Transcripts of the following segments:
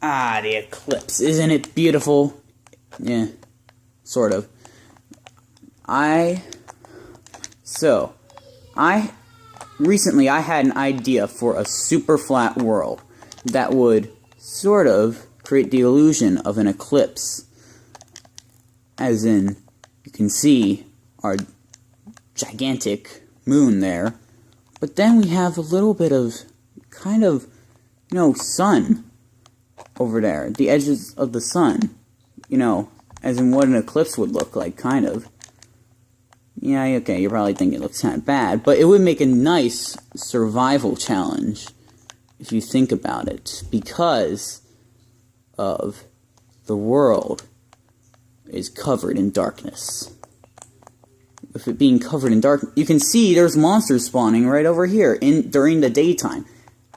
Ah, the eclipse. Isn't it beautiful? Yeah, sort of. Recently I had an idea for a super flat world that would sort of create the illusion of an eclipse. As in, you can see our gigantic moon there, but then we have a little bit of kind of, sun over there, the edges of the sun, as in what an eclipse would look like, kind of. Yeah, okay, you're probably thinking it looks kind of bad, but it would make a nice survival challenge if you think about it, because of the world is covered in darkness. With it being covered in dark, you can see there's monsters spawning right over here during the daytime.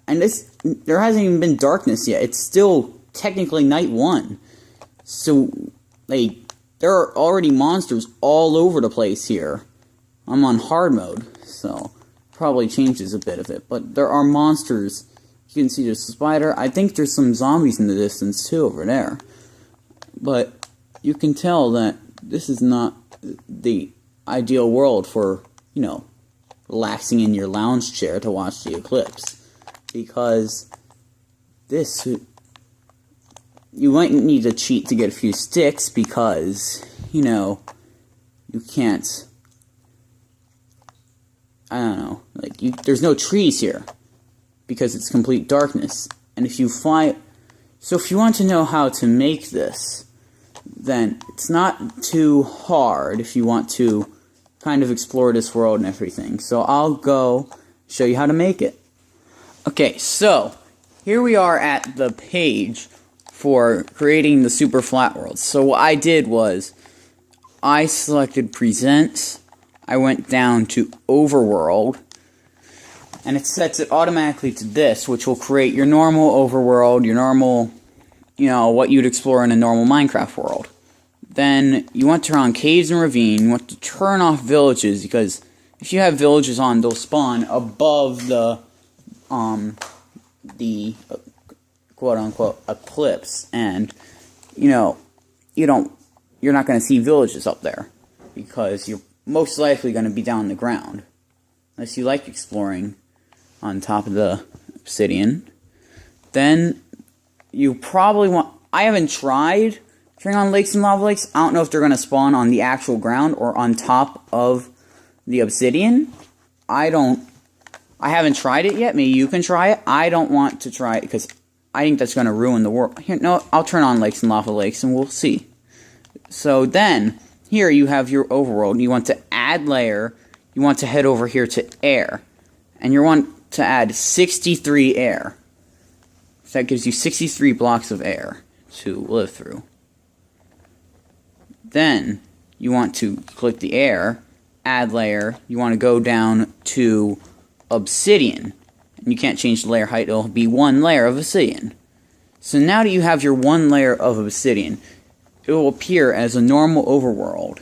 And there hasn't even been darkness yet. It's still technically night 1. So, there are already monsters all over the place here. I'm on hard mode, so probably changes a bit of it. But there are monsters. You can see there's a spider. I think there's some zombies in the distance too over there. But you can tell that this is not the ideal world for, relaxing in your lounge chair to watch the eclipse. Because you might need to cheat to get a few sticks because, you can't, I don't know, there's no trees here because it's complete darkness. And if you want to know how to make this, then it's not too hard if you want to kind of explore this world and everything. So I'll go show you how to make it. Okay, so here we are at the page for creating the super flat world. So what I did was I selected present, I went down to overworld, and it sets it automatically to this, which will create your normal overworld, your normal, what you'd explore in a normal Minecraft world. Then you want to turn on caves and ravine. You want to turn off villages, because if you have villages on, they'll spawn above the quote-unquote eclipse, and you're not going to see villages up there because you're most likely going to be down the ground unless you like exploring on top of the obsidian. Then you probably want, I haven't tried turning on lakes and lava lakes. I don't know if they're going to spawn on the actual ground or on top of the obsidian. I haven't tried it yet. Maybe you can try it. I don't want to try it because I think that's going to ruin the world. Here, no, I'll turn on lakes and lava lakes and we'll see. So then, here you have your overworld. You want to add layer. You want to head over here to air. And you want to add 63 air. So that gives you 63 blocks of air to live through. Then, you want to click the air, add layer. You want to go down to obsidian. And you can't change the layer height, it'll be one layer of obsidian. So now that you have your one layer of obsidian, it will appear as a normal overworld.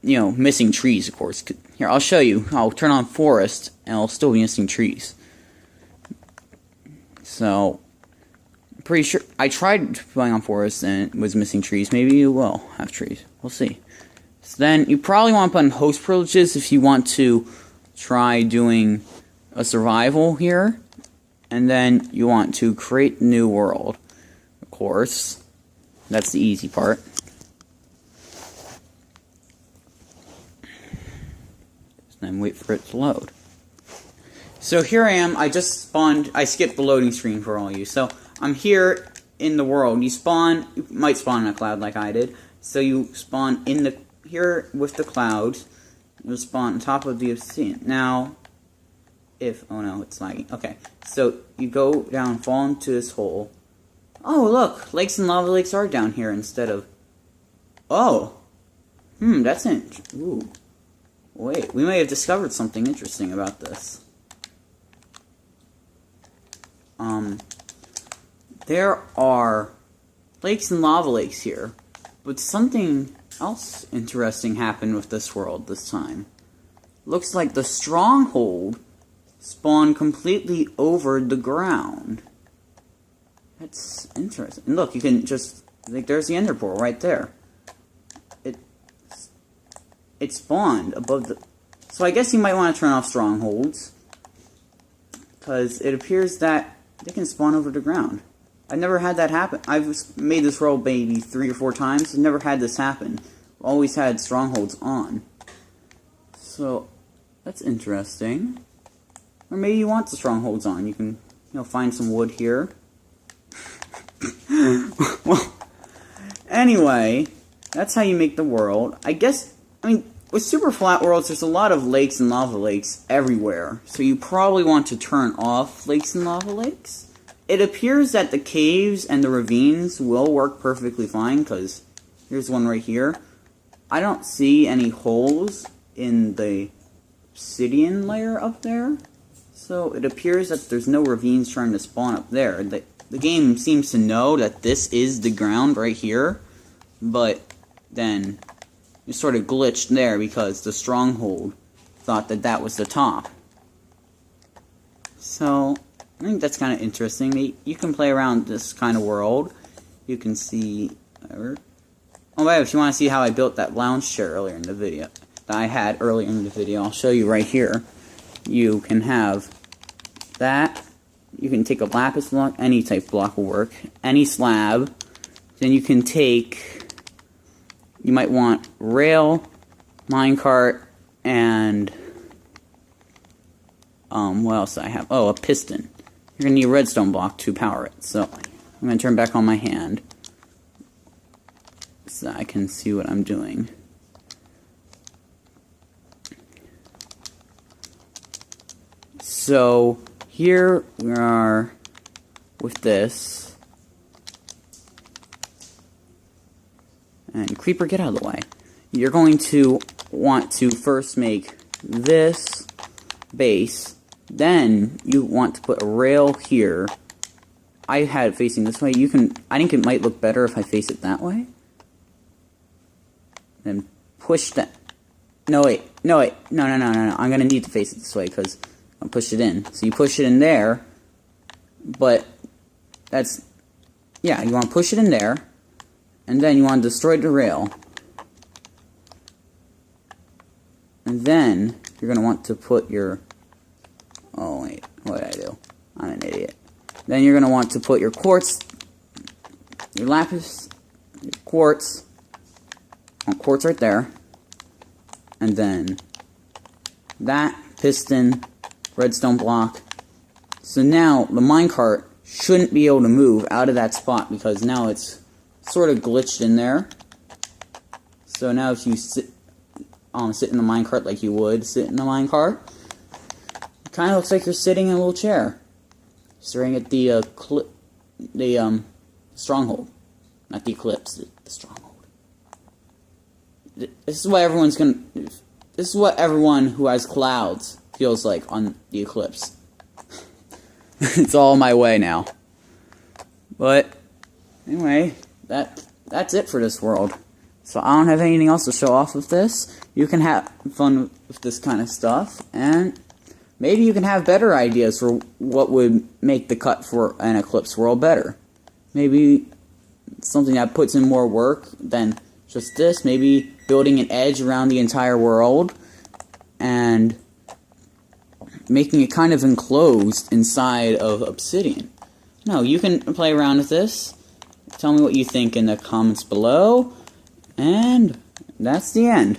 Missing trees, of course. Here, I'll show you. I'll turn on forest, and it'll still be missing trees. So, I'm pretty sure, I tried playing on forest, and it was missing trees. Maybe you will have trees. We'll see. So then, you probably want to put in host privileges if you want to try doing a survival here, and then you want to create a new world. Of course, that's the easy part. Then wait for it to load. So here I am. I just spawned. I skipped the loading screen for all of you. So I'm here in the world. You might spawn in a cloud like I did. So you spawn here with the clouds. You'll spawn on top of the obsidian. Now, oh no, it's lagging. Okay, so you go down, fall into this hole. Oh, look, lakes and lava lakes are down here instead of... Oh, that's ooh. Wait, we may have discovered something interesting about this. There are lakes and lava lakes here, but something else interesting happened with this world this time. Looks like the stronghold spawned completely over the ground. That That's interesting. And look, you can just, like, there's the ender portal right there. It spawned above the... So I guess you might want to turn off strongholds, because it appears that they can spawn over the ground. I've never had that happen. I've made this world maybe 3 or 4 times. I've never had this happen. I've always had strongholds on. So, that's interesting. Or maybe you want the strongholds on. You can, find some wood here. Well, anyway, that's how you make the world. With super flat worlds, there's a lot of lakes and lava lakes everywhere. So you probably want to turn off lakes and lava lakes. It appears that the caves and the ravines will work perfectly fine, because here's one right here. I don't see any holes in the obsidian layer up there. So it appears that there's no ravines trying to spawn up there. The game seems to know that this is the ground right here, but then it sort of glitched there because the stronghold thought that that was the top. So, I think that's kind of interesting. You can play around this kind of world. You can see... Oh, wait, if you want to see how I built that lounge chair earlier in the video, that I had earlier in the video, I'll show you right here. You can have that. You can take a lapis block, any type block will work, any slab. Then you can take... You might want rail, minecart, and what else do I have? Oh, a piston. You're gonna need a redstone block to power it. So I'm gonna turn back on my hand so I can see what I'm doing. So here we are with this. And Creeper, get out of the way. You're going to want to first make this base. Then you want to put a rail here. I had it facing this way. I think it might look better if I face it that way. Then push that. No, wait. No. I'm going to need to face it this way because I'll push it in. So you push it in there. But that's... Yeah, you want to push it in there. And then you want to destroy the rail. And then you're going to want to put your... Oh, wait. What did I do? I'm an idiot. Then you're going to want to put your quartz, your lapis, your quartz right there. And then that piston, redstone block. So now the minecart shouldn't be able to move out of that spot because now it's sort of glitched in there. So now if you sit in the minecart like you would sit in the minecart, it kind of looks like you're sitting in a little chair, staring at the stronghold, not the eclipse, the stronghold. This is what This is what everyone who has clouds feels like on the eclipse. It's all my way now. But anyway. That's it for this world. So I don't have anything else to show off with this. You can have fun with this kind of stuff, and maybe you can have better ideas for what would make the cut for an Eclipse world better. Maybe something that puts in more work than just this. Maybe building an edge around the entire world and making it kind of enclosed inside of obsidian. No, you can play around with this. Tell me what you think in the comments below. And that's the end.